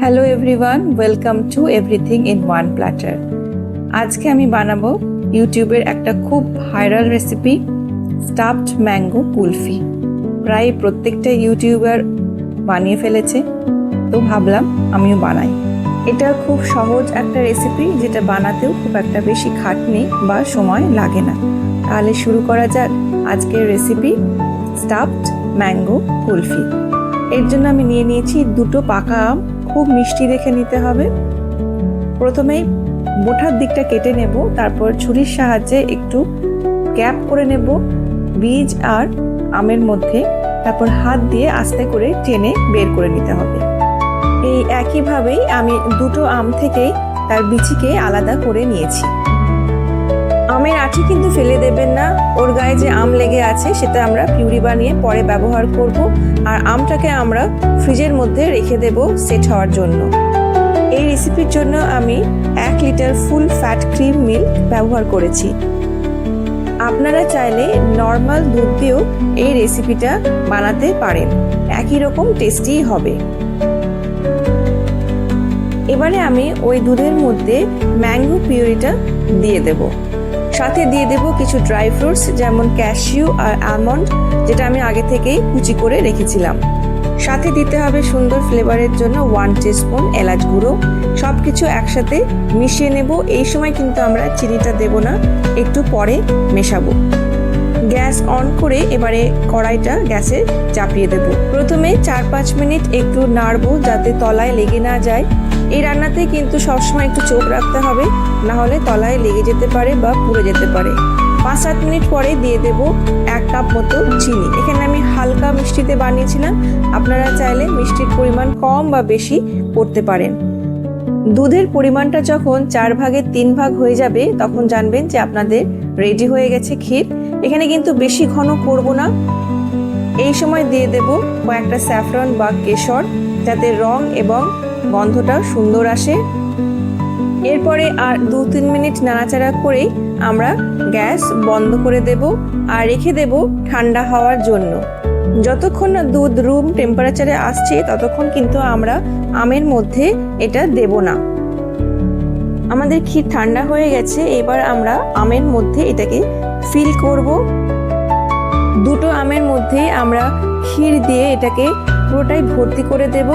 Hello everyone, welcome to everything in one platter. আজকে আমি বানাবো ইউটিউবের একটা খুব viral recipe, stuffed mango kulfi. প্রায় প্রত্যেকটা ইউটিউবার বানিয়ে ফেলেছে, তো ভাবলাম আমিও বানাই। এটা খুব সহজ একটা রেসিপি, যেটা বানাতেও খুব একটা বেশি খাটনি বা সময় লাগে না। তাহলে শুরু করা যাক আজকের রেসিপি, স্টাফড ম্যাঙ্গো কুলফি। এর জন্য আমি নিয়ে নিয়েছি দুটো পাকা আম। খুব মিষ্টি দেখে নিতে হবে। প্রথমেই বোটার দিকটা কেটে নেব, তারপর ছুরির সাহায্যে একটু গ্যাপ করে নেব বীজ আর আমের মধ্যে, তারপর হাত দিয়ে আস্তে করে টেনে বের করে নিতে হবে। এই একইভাবেই আমি দুটো আম থেকেই তার বিচিকে আলাদা করে নিয়েছি। আমের আঁটি কিন্তু ফেলে দেবেন না, ওর গায়ে যে আম লেগে আছে সেটা আমরা পিউরি বানিয়ে পরে ব্যবহার করব। আর আমটাকে আমরা ফ্রিজের মধ্যে রেখে দেব সেট হওয়ার জন্য। এই রেসিপির জন্য আমি 1 litre full fat cream milk ব্যবহার করেছি। আপনারা চাইলে নর্মাল দুধ দিয়েও এই রেসিপিটা বানাতে পারেন, একই রকম টেস্টি হবে। এবারে আমি ওই দুধের মধ্যে ম্যাঙ্গো পিউরিটা দিয়ে দেব। সাথে দিয়ে দেব কিছু ড্রাই ফ্রুটস, যেমন ক্যাশিউ আর আলমন্ড, যেটা আমি আগে থেকেই কুচি করে রেখেছিলাম। সাথে দিতে হবে সুন্দর ফ্লেভারের জন্য 1 টিস্পুন এলাচ গুঁড়ো। সব কিছু একসাথে মিশিয়ে নেব। এই সময় কিন্তু আমরা চিনিটা দেব না, একটু পরে মেশাবো। গ্যাস অন করে এবারে কড়াইটা গ্যাসে চাপিয়ে দেব। প্রথমে 4-5 মিনিট একটু নাড়বো, যাতে তলায় লেগে না যায়। এই রান্নাতে কিন্তু সবসময় একটু চোখ রাখতে হবে, না হলে তলায় লেগে যেতে পারে বা পুড়ে যেতে পারে। 5-7 মিনিট পরে দিয়ে দেব 1 কাপ মতো চিনি। এখানে আমি হালকা মিষ্টিতে বানিয়েছিলাম, আপনারা চাইলে মিষ্টির পরিমাণ কম বা বেশি করতে পারেন। দুধের পরিমাণটা যখন 4 ভাগের 3 ভাগ হয়ে যাবে, তখন জানবেন যে আপনাদের রেডি হয়ে গেছে ক্ষীর। এখানে কিন্তু বেশি ঘন করব না। এই সময় দিয়ে দেব কয়েকটা স্যাফরন বা কেশর, যাতে রং এবং গন্ধটা সুন্দর আসে। এরপরে আর 2-3 মিনিট নাড়াচাড়া করেই আমরা গ্যাস বন্ধ করে দেব আর রেখে দেব ঠান্ডা হওয়ার জন্য। যতক্ষণ না দুধ রুম টেম্পারেচারে আসছে, ততক্ষণ কিন্তু আমরা আমের মধ্যে এটা দেব না। আমাদের ক্ষীর ঠান্ডা হয়ে গেছে, এবার আমরা আমের মধ্যে এটাকে ফিল করব। দুটো আমের মধ্যে আমরা ক্ষীর দিয়ে এটাকে পুরোটাই ভর্তি করে দেব।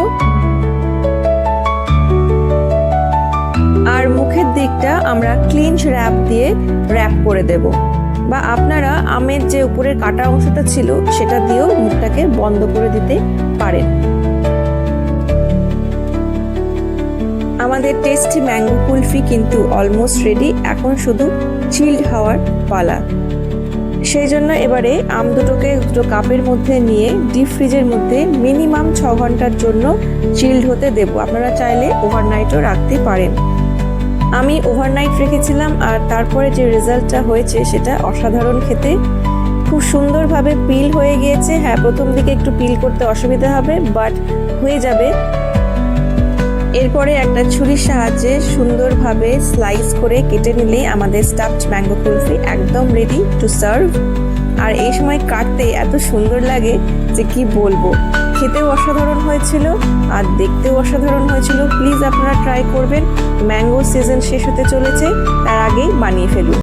আর মুখের দিকটা আমরা ক্লিঞ্চ র্যাপ দিয়ে র্যাপ করে দেব, বা আপনারা আমের যে উপরের কাটা অংশটা ছিল সেটা দিয়েও মুখটাকে বন্ধ করে দিতে পারেন। আমাদের টেস্টি ম্যাঙ্গো কুলফি কিন্তু অলমোস্ট রেডি। এখন শুধু চিল্ড হওয়ার পালা। সেই জন্য এবারে আম দুটোকে দুটো কাপের মধ্যে নিয়ে ডিপ ফ্রিজের মধ্যে মিনিমাম 6 ঘন্টার জন্য চিল্ড হতে দেব। আপনারা চাইলে ওভারনাইটও রাখতে পারেন। আমি ওভারনাইট রেখেছিলাম, আর তারপরে যে রেজাল্টটা হয়েছে সেটা অসাধারণ খেতে। খুব সুন্দরভাবে পিল হয়ে গিয়েছে। হ্যাঁ, প্রথম দিকে একটু পিল করতে অসুবিধা হবে, বাট হয়ে যাবে। এরপরে একটা ছুরির সাহায্যে সুন্দরভাবে স্লাইস করে কেটে নিলেই আমাদের স্টাফড ম্যাঙ্গো কুলফি একদম রেডি টু সার্ভ। আর এই সময় কাটতে এত সুন্দর লাগে যে কি বলবো। খেতেও অসাধারণ হয়েছিল আর দেখতেও অসাধারণ হয়েছিল। প্লিজ আপনারা ট্রাই করবেন। ম্যাঙ্গো সিজন শেষ হতে চলেছে, তার আগেই বানিয়ে ফেলুন।